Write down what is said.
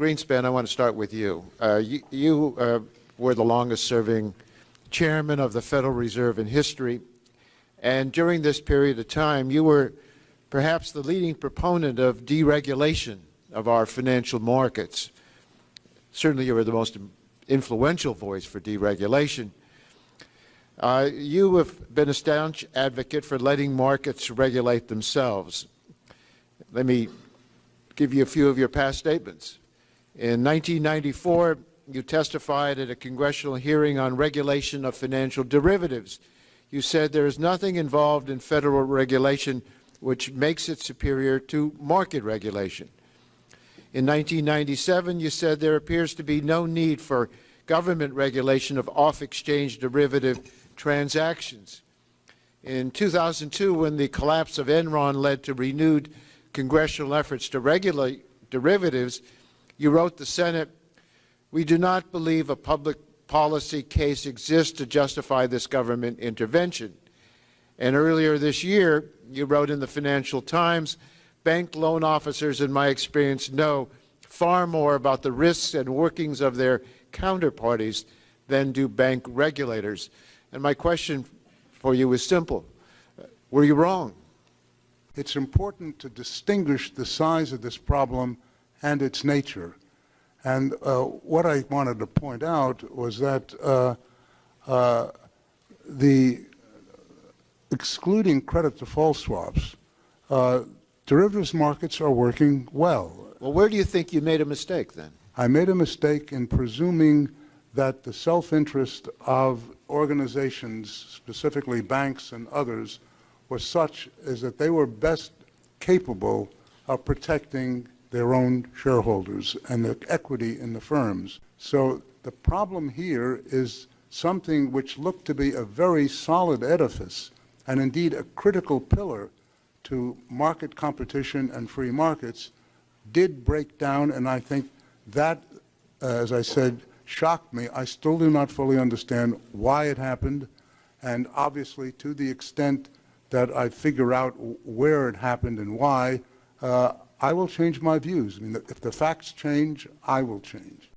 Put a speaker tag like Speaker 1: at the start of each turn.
Speaker 1: Greenspan, I want to start with you. You were the longest-serving chairman of the Federal Reserve in history, and during this period of time, you were perhaps the leading proponent of deregulation of our financial markets. Certainly, you were the most influential voice for deregulation. You have been a staunch advocate for letting markets regulate themselves. Let me give you a few of your past statements. In 1994, you testified at a congressional hearing on regulation of financial derivatives. You said there is nothing involved in federal regulation which makes it superior to market regulation. In 1997, you said there appears to be no need for government regulation of off-exchange derivative transactions. In 2002, when the collapse of Enron led to renewed congressional efforts to regulate derivatives, you wrote the Senate, "We do not believe a public policy case exists to justify this government intervention." And earlier this year, you wrote in the Financial Times, "Bank loan officers, in my experience, know far more about the risks and workings of their counterparties than do bank regulators." And my question for you is simple. Were you wrong?
Speaker 2: It's important to distinguish the size of this problem and its nature. And what I wanted to point out was that the excluding credit default swaps, derivatives markets are working well.
Speaker 1: Well, where do you think you made a mistake then?
Speaker 2: I made a mistake in presuming that the self-interest of organizations, specifically banks and others, was such as that they were best capable of protecting their own shareholders and the equity in the firms. So the problem here is something which looked to be a very solid edifice and indeed a critical pillar to market competition and free markets did break down, and I think that, as I said, shocked me. I still do not fully understand why it happened, and obviously to the extent that I figure out where it happened and why, I will change my views. I mean, if the facts change, I will change.